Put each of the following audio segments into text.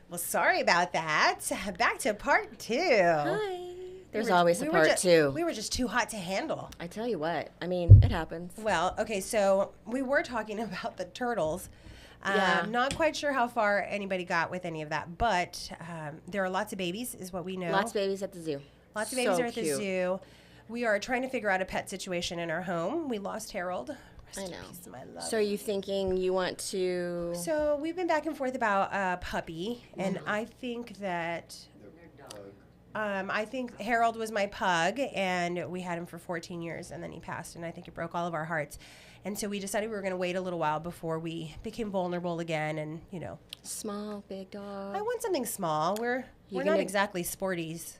Well, sorry about that. Back to part 2. Hi. There's always a part 2. We were just too hot to handle. I tell you what. I mean, it happens. Well, okay, so we were talking about the turtles. Yeah. Not quite sure how far anybody got with any of that, but there are lots of babies, is what we know. Lots of babies at the zoo. Lots of babies are at the zoo. We are trying to figure out a pet situation in our home. We lost Harold. Rest in peace, my love. So are you thinking you want to... So we've been back and forth about a puppy, and I think that... I think Harold was my pug, and we had him for 14 years, and then he passed, and I think it broke all of our hearts. And so we decided we were going to wait a little while before we became vulnerable again, and, you know. Small, big dog. I want something small. We're not exactly sporties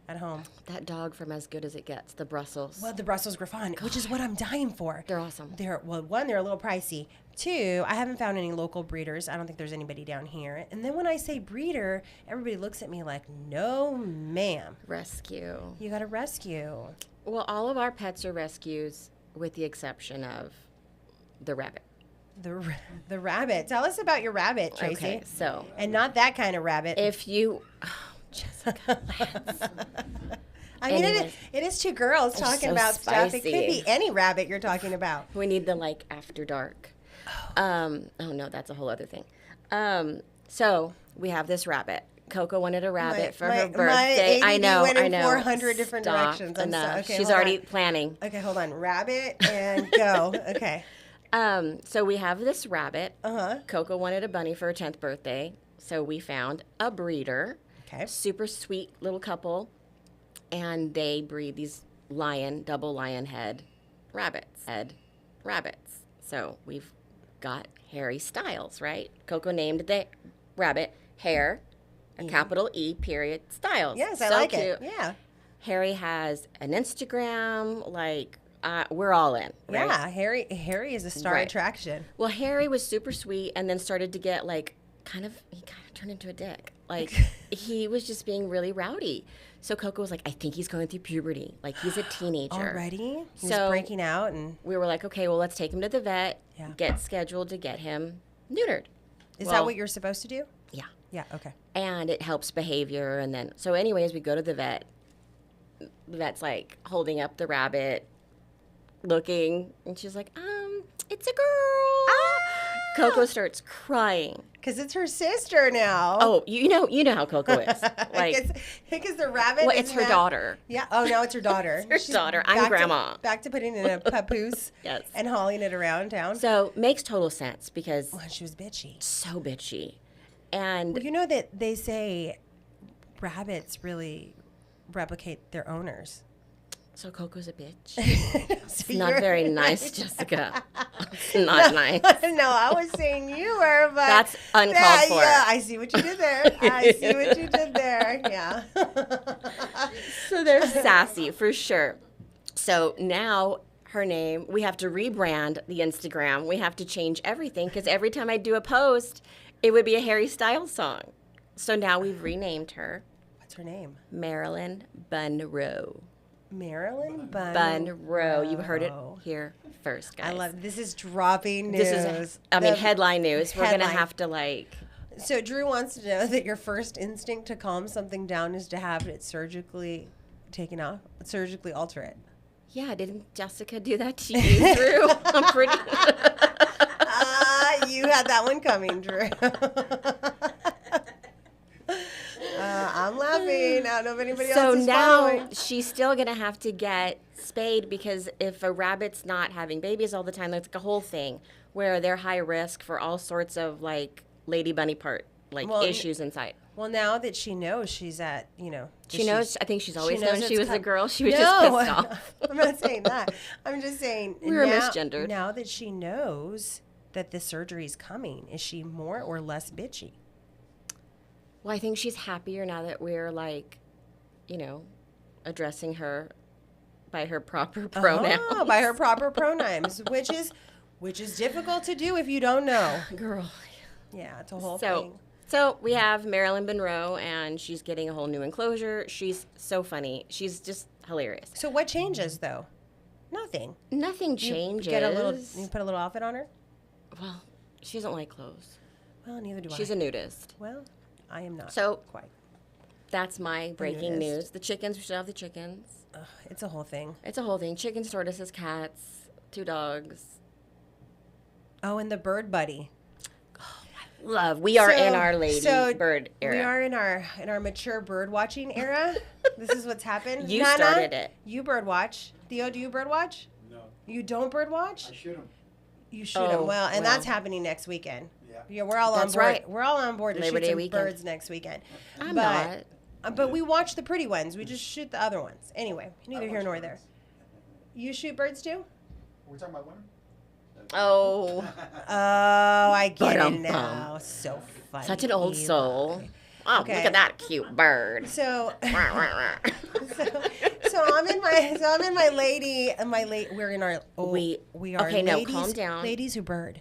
at home. That dog from As Good As It Gets, the Brussels. Well, the Brussels Griffon, which is what I'm dying for. They're awesome. One, they're a little pricey. 2, I haven't found any local breeders. I don't think there's anybody down here. And then when I say breeder, everybody looks at me like, no, ma'am. Rescue. You got to rescue. Well, all of our pets are rescues with the exception of the rabbit. The rabbit. Tell us about your rabbit, Tracy. Okay, so. And not that kind of rabbit. If you... Oh, Jessica, I mean, it is 2 girls talking so about spicy. stuff. It could be any rabbit you're talking about. We need the, after dark. Oh, no, that's a whole other thing. So we have this rabbit. Coco wanted a rabbit for her birthday. My I know. went in 400 different directions. Enough. Okay, she's already planning. Okay, hold on. Rabbit and go. Okay. So we have this rabbit. Uh-huh. Coco wanted a bunny for her 10th birthday. So we found a breeder. Okay. Super sweet little couple. And they breed these double lion head rabbits. So we've got Harry Styles, right? Coco named the rabbit Hair, a capital E, period, Styles. Yes, I like it. Cute. Yeah. Harry has an Instagram, we're all in, right? Yeah, Harry is a star attraction. Well, Harry was super sweet and then started to get he kind of turned into a dick. He was just being really rowdy. So Coco was like, I think he's going through puberty. He's a teenager. Already? He's So breaking out and we were like, okay, well, let's take him to the vet, Yeah. get scheduled to get him neutered. Is that what you're supposed to do? Yeah. Yeah, okay. And it helps behavior. And then, so anyways, we go to the vet. The vet's holding up the rabbit, looking, and she's like, it's a girl. Coco starts crying. Because it's her sister now. Oh, you know how Coco is. Because the rabbit well, it's her daughter. Yeah. Oh, now it's her daughter. It's her daughter. I'm grandma. Back to putting it in a papoose. Yes. And hauling it around town. So makes total sense because She was bitchy. so bitchy. And Well, you know that they say rabbits really replicate their owners. so Coco's a bitch. So It's not you're- very nice, Jessica. It's not nice. No, I was saying you were, but That's uncalled for. Yeah, I see what you did there. Yeah. So they're sassy for sure. So now her name, we have to rebrand the Instagram. We have to change everything because every time I do a post, it would be a Harry Styles song. So now we've renamed her What's her name? Marilyn Bunroe. Marilyn Bunroe. You heard it here first, guys. I love this. Is dropping news. This is, headline news. We're going to have to So Drew wants to know that your first instinct to calm something down is to have it surgically taken off, surgically alter it. Yeah, didn't Jessica do that to you, Drew? I'm pretty... You had that one coming, Drew. I'm laughing. I don't know if anybody else is following. So now she's still going to have to get spayed because if a rabbit's not having babies all the time, that's a whole thing where they're high risk for all sorts of lady bunny part issues inside. Well, now that she knows she's at, She knows. I think she's always known knows she it's was a com- girl. She was just pissed off. I'm not saying that. I'm just saying We were misgendered. Now that she knows that the surgery is coming, is she more or less bitchy? Well, I think she's happier now that we're addressing her by her proper pronouns. Oh, by her proper pronouns, which is difficult to do if you don't know. Girl. Yeah, it's a whole thing. So we have Marilyn Monroe, and she's getting a whole new enclosure. She's so funny. She's just hilarious. So what changes, though? Nothing. Nothing changes. You put a little outfit on her? Well, she doesn't like clothes. Well, neither do I. She's a nudist. Well, I am not So quite. that's my breaking nudist. news. The chickens, we still have the chickens. Ugh, it's a whole thing. It's a whole thing. Chickens, tortoises, cats, 2 dogs. Oh, and the bird buddy. Love. We are So- in our lady so bird era. We are in our mature bird watching era. This is what's happened. You Nana, started it. You bird watch. Theo, do you bird watch? No, You don't bird watch? I shoot them. You shoot Oh, them. Well, and well. that's happening next weekend. Yeah. Yeah, we're all That's on board. right. We're all on board to Labor shoot Day some weekend. birds next weekend. I'm but, not. But we watch the pretty ones. We just shoot the other ones. Anyway, neither here nor there. You shoot birds too? We're talking about women? Oh, Oh, I get it Ba-dum-bum. now. So funny. such an old Eli. soul. Oh, Okay. look at that cute bird. So, Rah, rah, rah. so I'm in my lady, we're in our, We- are okay, no, ladies, calm down. ladies who bird.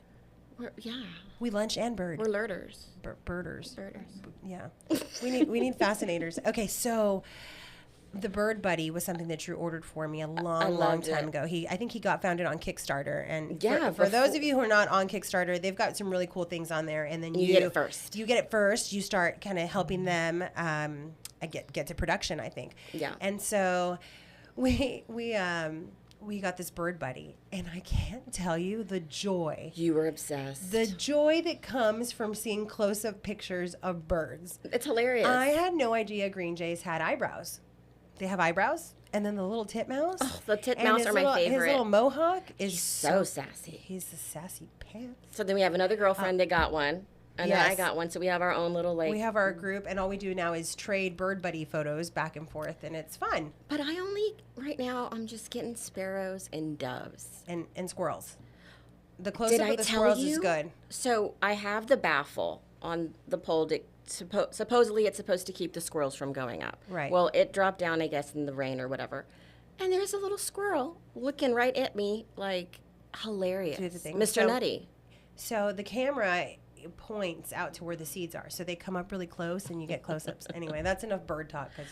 Yeah, We lunch and bird. we're lurters. Birders. Birders. Yeah. We need fascinators. Okay, so the bird buddy was something that Drew ordered for me a long loved time it. ago. I think he got founded on Kickstarter, and Yeah, for those before- of you who are not on Kickstarter, they've got some really cool things on there, and then You get it first. You get it first. You start kind of helping them get to production, I think. Yeah. And so we got this bird buddy, and I can't tell you the joy. You were obsessed. The joy that comes from seeing close-up pictures of birds. It's hilarious. I had no idea green jays had eyebrows. They have eyebrows, and then the little titmouse. Oh, the And titmouse his are my little- favorite. His little mohawk is so sassy. He's a sassy pants. So then we have another girlfriend that got one, and then I yes. got one. So we have our own little We have our group, and all we do now is trade bird buddy photos back and forth, and it's fun. But right now I'm just getting sparrows and doves. And squirrels. The Did close-up I of the tell squirrels you? is good. So I have the baffle on the pole to supposedly it's supposed to keep the squirrels from going up. Right. Well, it dropped down, I guess, in the rain or whatever. And there's a little squirrel looking right at me, like hilarious. Do the thing. Mr. So- Nutty. So the camera points out to where the seeds are, so they come up really close, and you get close-ups. Anyway, that's enough bird talk, because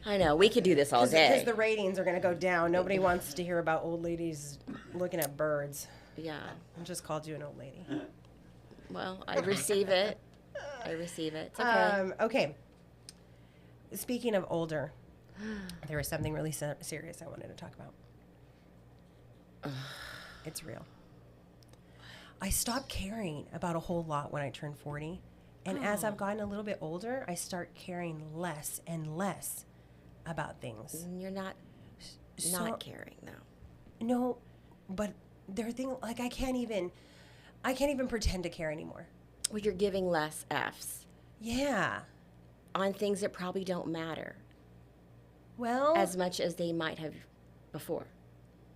I know we could do this all day. the ratings are going to go down. Nobody wants to hear about old ladies looking at birds. Yeah. I just called you an old lady. Well, I receive it. I receive it. It's okay. Okay. Speaking of older, there was something really serious I wanted to talk about. It's real. I stopped caring about a whole lot when I turned 40. And as I've gotten a little bit older, I start caring less and less about things. You're not So- caring though. No, but there are things like I can't even pretend to care anymore. Well, you're giving less F's Yeah. on things that probably don't matter Well, as much as they might have before.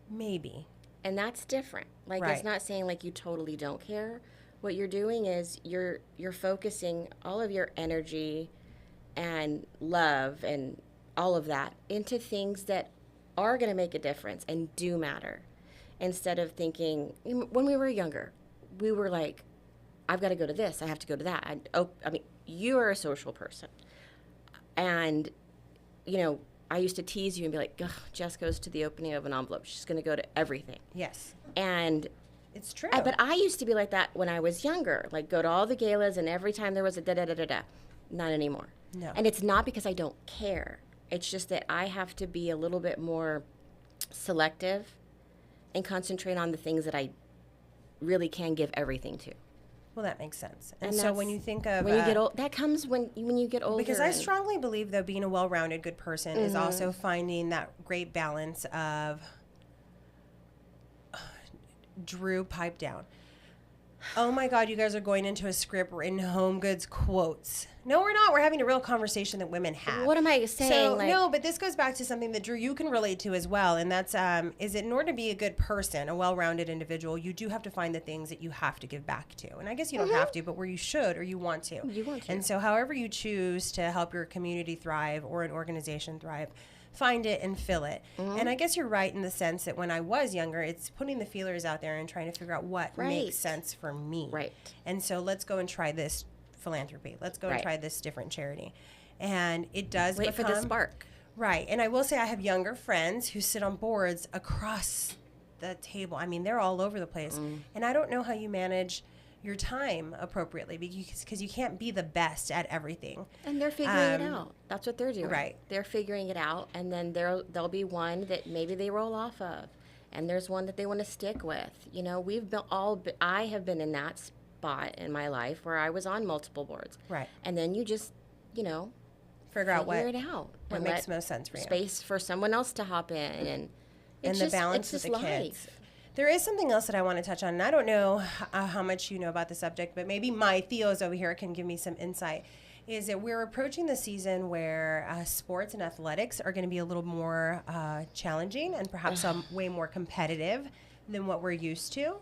maybe. And that's different. Like Right. it's not saying like you totally don't care. What you're doing is you're focusing all of your energy and love and all of that into things that are going to make a difference and do matter. Instead of thinking when we were younger, we were like, I've got to go to this, I have to go to that. I mean, you are a social person. And I used to tease you and be like, "Ugh, Jess goes to the opening of an envelope. She's going to go to everything." Yes. And It's true. but I used to be like that when I was younger. Like go to all the galas and every time there was a da-da-da-da-da. Not anymore. No. And it's not because I don't care. It's just that I have to be a little bit more selective and concentrate on the things that I really can give everything to. Well, that makes sense. And, And so that's- when you think of When you get old, that comes when you get older. because I and- strongly believe though being a well-rounded good person is also finding that great balance of Drew, pipe down. Oh my God, you guys are going into a script written Home Goods quotes. No, we're not. We're having a real conversation that women have. What am I saying? So, like, no, but this goes back to something that, Drew, you can relate to as well. And that's, is that in order to be a good person, a well-rounded individual, you do have to find the things that you have to give back to. And I guess you don't have to, but where you should or you want to. You want to. And so however you choose to help your community thrive or an organization thrive, find it and fill it. And I guess you're right in the sense that when I was younger, it's putting the feelers out there and trying to figure out what Right. makes sense for me. Right. And so let's go and try this philanthropy. Let's go and Right. try this different charity. And it does wait for the become- spark. Right. And I will say I have younger friends who sit on boards across the table. I mean, they're all over the place. And I don't know how you manage your time appropriately, because you can't be the best at everything. And they're figuring it out. That's what they're doing. Right. They're figuring it out, and then there'll be one that maybe they roll off of, and there's one that they want to stick with. You know, I have been in that spot in my life where I was on multiple boards. Right. And then you just, you know, figure out what and makes most sense for you. Space for someone else to hop in, and the balance with the kids. There is something else that I want to touch on, and I don't know how much you know about the subject, but maybe my Theos over here can give me some insight, is that we're approaching the season where sports and athletics are going to be a little more challenging and perhaps way more competitive than what we're used to.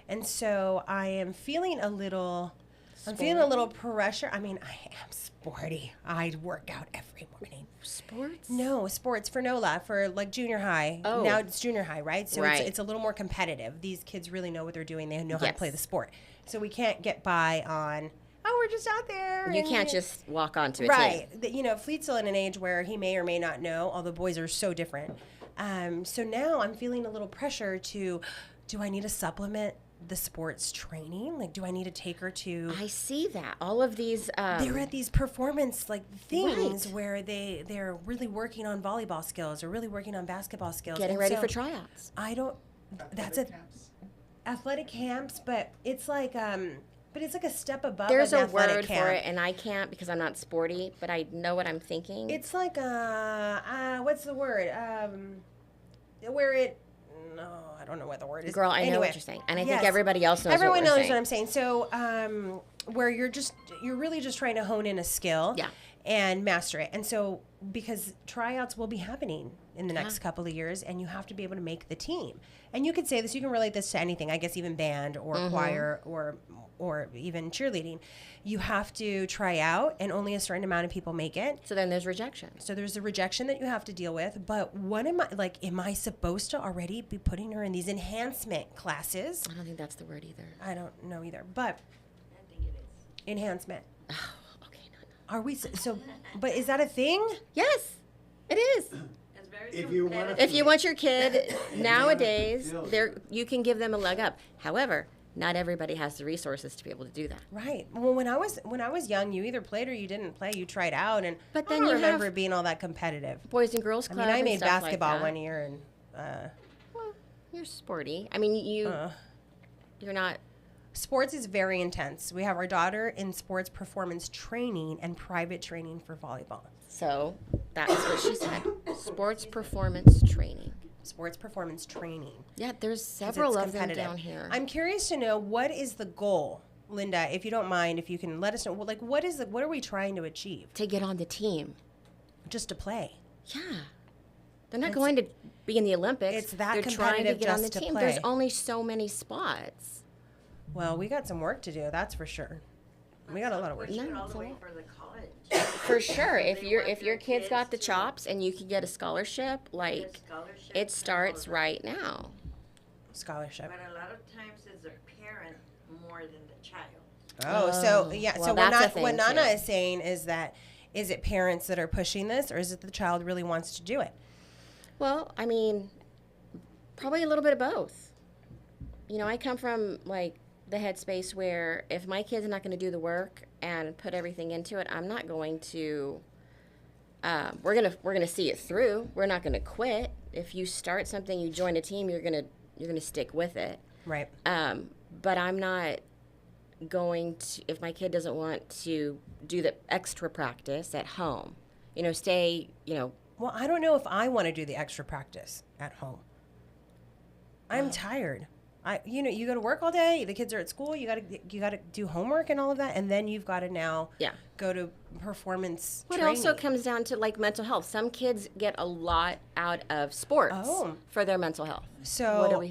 And so I am feeling a little... I'm feeling a little pressure. I mean, I am sporty. I work out every morning. Sports? No, sports for NOLA, for like junior high. Oh. Now it's junior high, right? So right. It's a little more competitive. These kids really know what they're doing. They know how to play the sport. So we can't get by on, we're just out there. You can't just walk onto it. Right. You know, Fleet's still in an age where he may or may not know, although boys are so different. So now I'm feeling a little pressure do I need to supplement the sports training? Like, do I need to take her to... I see that. All of these... they're at these performance, like, things where they're really working on volleyball skills or really working on basketball skills. Getting ready for tryouts. That's athletic camps, but it's like... But it's like a step above. There's an a athletic word camp. for it, and I can't because I'm not sporty, but I know what I'm thinking. It's like what's the word? Where it... No, I don't know what the word is. Girl, I know what you're saying, and I think everybody else knows. Everyone knows what I'm saying. So, where you're really just trying to hone in a skill, and master it. And so, because tryouts will be happening in the next couple of years, and you have to be able to make the team. And you could say this, you can relate this to anything. I guess even band or choir or even cheerleading. You have to try out, and only a certain amount of people make it. So then there's rejection. So there's a rejection that you have to deal with. But what am I supposed to already be putting her in these enhancement classes? I don't think that's the word either. I don't know either. But I think it is. Enhancement. Oh, okay, no. Are we so? But is that a thing? Yes, it is. It's very If you want your kid nowadays, you can give them a leg up. However, not everybody has the resources to be able to do that. Right. Well, when I was young, you either played or you didn't play. You tried out, and but then I don't you remember have it being all that competitive. Boys and girls club. I mean, I made stuff basketball like that. one year, and well, you're sporty. I mean, you're not. Sports is very intense. We have our daughter in sports performance training and private training for volleyball. So that's what she said. Sports performance training. Sports performance training. Yeah, there's several of them down here. I'm curious to know, what is the goal, Linda, if you don't mind, if you can let us know, like, what are we trying to achieve? To get on the team. Just to play. Yeah. They're not going to be in the Olympics. It's that They're trying to competitive get on the just to team. play. There's only so many spots. Well, we got some work to do, that's for sure. We got a lot of work. Pushing all the way for the college. For sure. If your kid's got the chops and you can get a scholarship, like it starts right now. Scholarship. But a lot of times it's the parent more than the child. Oh, so yeah. Well, so that's what a Nana thing, too. is saying is that, is it parents that are pushing this, or is it the child really wants to do it? Well, I mean, probably a little bit of both. You know, I come from like the headspace where if my kid's not going to do the work and put everything into it, I'm not going to. We're gonna see it through. We're not gonna quit. If you start something, you join a team, you're gonna stick with it. Right. But I'm not going to, if my kid doesn't want to do the extra practice at home, stay. Well, I don't know if I want to do the extra practice at home. I'm tired. You go to work all day. The kids are at school. You got to do homework and all of that, and then you've got to now go to performance Well, training. it also comes down to like mental health. Some kids get a lot out of sports for their mental health. So,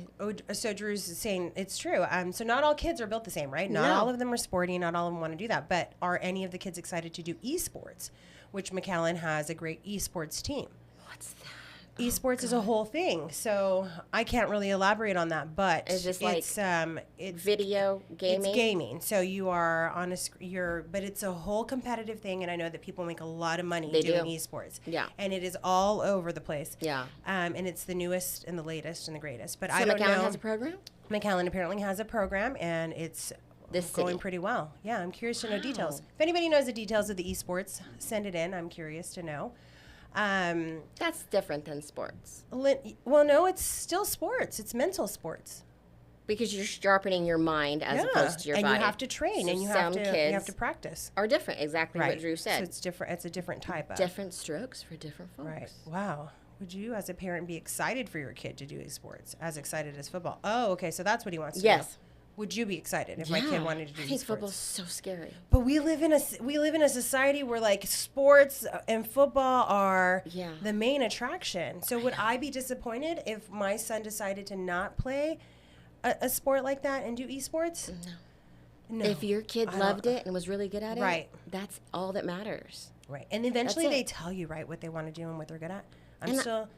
so Drew's saying it's true. So not all kids are built the same, right? Not all of them are sporty. Not all of them want to do that. But are any of the kids excited to do esports, which McAllen has a great esports team? What's that? Esports is a whole thing, so I can't really elaborate on that. But Is this like it's video gaming? It's gaming. So you are on but it's a whole competitive thing, and I know that people make a lot of money doing esports. Yeah. And it is all over the place. Yeah. And it's the newest and the latest and the greatest. But So I don't know. McAllen has a program? McAllen apparently has a program, and it's this going city. pretty well. Yeah, I'm curious to know details. Wow. If anybody knows the details of the esports, send it in. I'm curious to know. That's different than sports Well, no, it's still sports. It's mental sports. because you're sharpening your mind as opposed to your and body. you have to train, So and you some have to practice. are different. Exactly what Drew So said. it's different. It's a different type of. Different strokes for different folks. Right. Wow. Would you, as a parent, be excited for your kid to do esports? As excited as football? Oh, okay. So that's what he wants to do. Yes. Would you be excited if my kid wanted to do I think esports? football's so scary. But we live in a society where like sports and football are Yeah. the main attraction. So would I be disappointed if my son decided to not play a sport like that and do esports? No. If your kid I don't- loved it and was really good at it, Right. that's all that matters. Right. And eventually That's it. they tell you what they want to do and what they're good at. I'm And still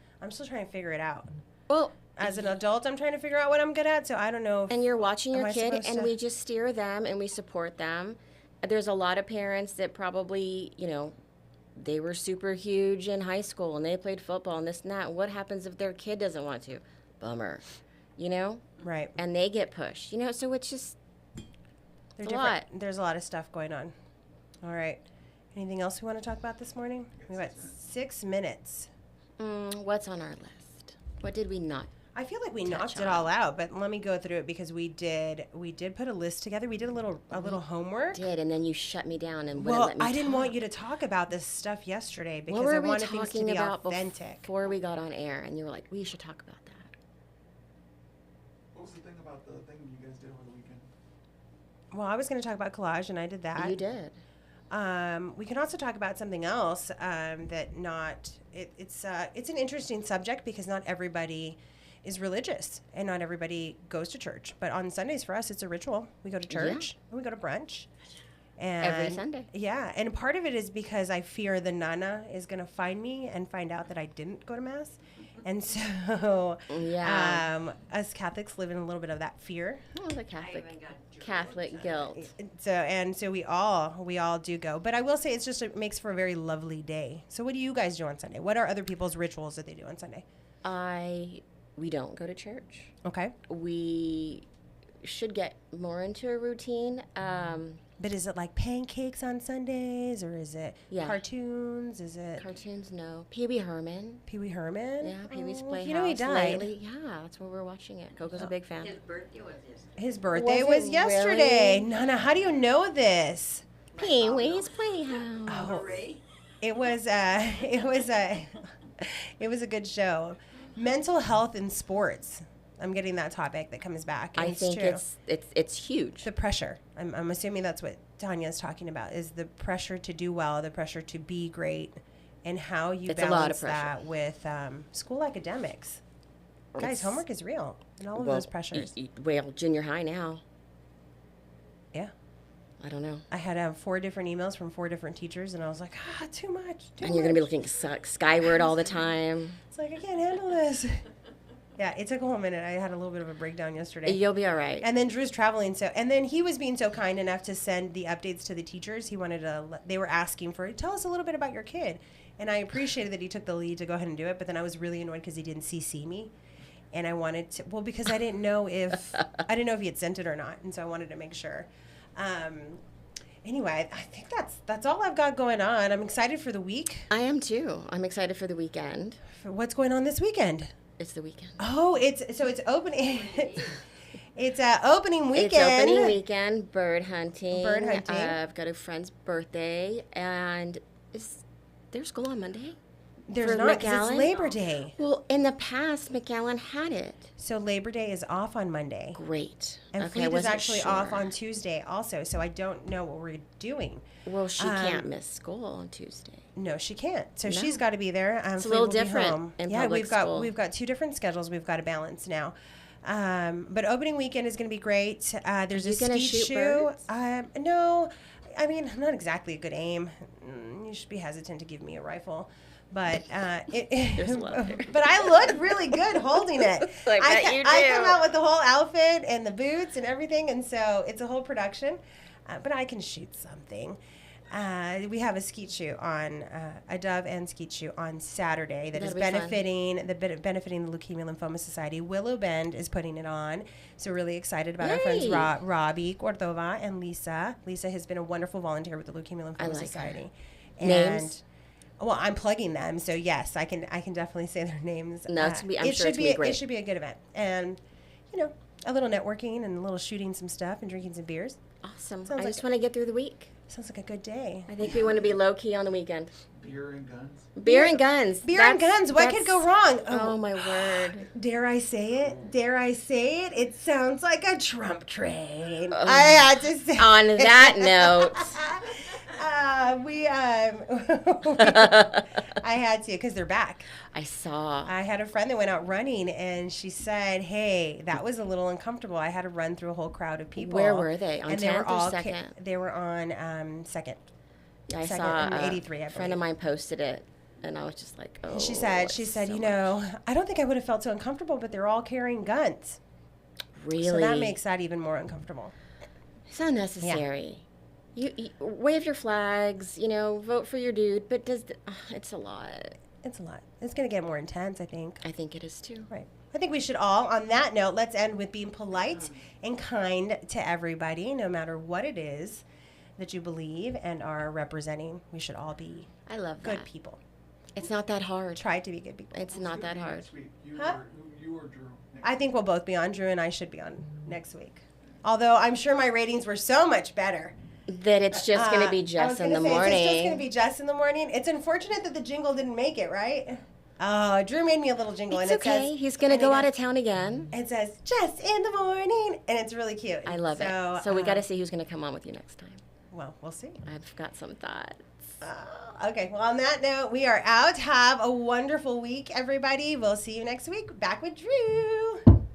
trying to figure it out. Well, As an adult, I'm trying to figure out what I'm good at. So I don't know. and you're watching am your I kid, supposed and to- we just steer them and we support them. There's a lot of parents that probably, they were super huge in high school and they played football and this and that. What happens if their kid doesn't want to? Bummer, Right. And they get pushed, so it's just They're a different. lot. There's a lot of stuff going on. All right. Anything else we want to talk about this morning? We got 6 minutes. What's on our list? What did we not? I feel like we Touch knocked it on. all out, but let me go through it because we did put a list together. We did a little homework. Did and then you shut me down and wouldn't Well, let me I didn't talk. want you to talk about this stuff yesterday because What were I we wanted things to talking be about authentic. before we got on air? And you were like, we should talk about that. What was the thing about the thing you guys did over the weekend? Well, I was going to talk about collage, and I did that. You did. We can also talk about something else it's an interesting subject because not everybody is religious and not everybody goes to church. But on Sundays for us, it's a ritual. We go to church and we go to brunch. And Every Sunday. Yeah, and part of it is because I fear the nana is going to find me and find out that I didn't go to mass. And so Yeah. us Catholics live in a little bit of that fear. Oh, the Catholic guilt. So we all do go. But I will say it makes for a very lovely day. So what do you guys do on Sunday? What are other people's rituals that they do on Sunday? We don't go to church. Okay. We should get more into a routine. But is it like pancakes on Sundays or is it cartoons? Is it Cartoons? No. Pee Wee Herman. Pee Wee Herman? Yeah, Pee Wee's Oh, Playhouse. You know he died. Lately. Yeah, that's where we're watching it. Coco's a big fan. His birthday was yesterday. His birthday Was was it yesterday. really? Nana, how do you know this? Pee Wee's Playhouse. Oh, Hooray. it was a good show. Mental health in sports. I'm getting that topic that comes back. And I think true. it's huge. The pressure. I'm assuming that's what Tanya's talking about, is the pressure to do well, the pressure to be great, and how you It's a lot balance of pressure. that with school academics. Guys, It's- homework is real, and all of those pressures. Well, junior high now. Yeah. I don't know. I had 4 different emails from 4 different teachers, and I was like, too much. And you're going to be looking skyward all the time. It's like, I can't handle this. Yeah, it took a whole minute. I had a little bit of a breakdown yesterday. You'll be all right. And then Drew's traveling, and then he was being so kind enough to send the updates to the teachers. They were asking tell us a little bit about your kid. And I appreciated that he took the lead to go ahead and do it, but then I was really annoyed because he didn't CC me. And I wanted to, because I didn't know if he had sent it or not. And so I wanted to make sure. Anyway, I think that's all I've got going on. I'm excited for the week. I am too. I'm excited for the weekend. For what's going on this weekend? It's the weekend. Oh, it's opening. It's opening weekend. It's opening weekend, bird hunting. Bird hunting. I've got a friend's birthday, and is there school on Monday? There's for not, 'cause McAllen? it's Labor Day. Well, in the past, McAllen had it. So Labor Day is off on Monday. Great. And okay, I Fleet is wasn't actually sure. off on Tuesday also, so I don't know what we're doing. Well, she can't miss school on Tuesday. No, she can't. So No. she's got to be there. It's a Fleet little will be different home. in yeah, public school. we've got 2 different schedules we've got to balance now. But opening weekend is going to be great. There's Are a you gonna skeet shoot shoe. birds? No, I mean, not exactly a good aim. You should be hesitant to give me a rifle. But There's laughter. but I look really good holding it. I bet you I do. come out with the whole outfit and the boots and everything, and so it's a whole production. But I can shoot something. We have a skeet shoot on a dove and skeet shoot on Saturday that is That'll be fun. benefiting the Leukemia Lymphoma Society. Willow Bend is putting it on, so really excited about our Yay. friends Robbie Cordova and Lisa. Lisa has been a wonderful volunteer with the Leukemia Lymphoma like Society. her. Names? Well, I'm plugging them, so yes, I can definitely say their names. No, I'm sure it's gonna be great. It should be a good event, and a little networking and a little shooting some stuff and drinking some beers. Awesome. Sounds I like just want to get through the week. Sounds like a good day. I think we want to be low key on the weekend. Beer and guns. Beer and guns. Beer and guns. What could go wrong? Oh my word. Dare I say it? Dare I say it? It sounds like a Trump train. I had to say. On that note. I had to because they're back. I saw. I had a friend that went out running and she said, "Hey, that was a little uncomfortable. I had to run through a whole crowd of people." Where were they? On and 10th they were or all 2nd? They were on second. Yeah, I second saw and 83. a friend of mine posted it, and I was just like, "Oh." And she said, so I don't think I would have felt so uncomfortable, but they're all carrying guns. really, So that makes that even more uncomfortable. it's unnecessary. You wave your flags, vote for your dude, but it's a lot. It's a lot. It's going to get more intense, I think. I think it is too. Right. I think we should all, on that note, let's end with being polite and kind to everybody, no matter what it is that you believe and are representing. We should all be I love good that. people. It's not that hard. Try to be good people. It's not that hard. Next week. You Huh? or Drew. I think we'll both be on. Drew and I should be on next week. Although I'm sure my ratings were so much better. That it's just going to be Jess in the morning. It's just going to be Jess in the morning. It's unfortunate that the jingle didn't make it, right? Oh, Drew made me a little jingle. It's and it okay. says, He's going to and go it out goes- of town again. It says, Jess in the morning. And it's really cute. I love it. So we got to see who's going to come on with you next time. Well, we'll see. I've got some thoughts. Okay, well, on that note, we are out. Have a wonderful week, everybody. We'll see you next week. Back with Drew.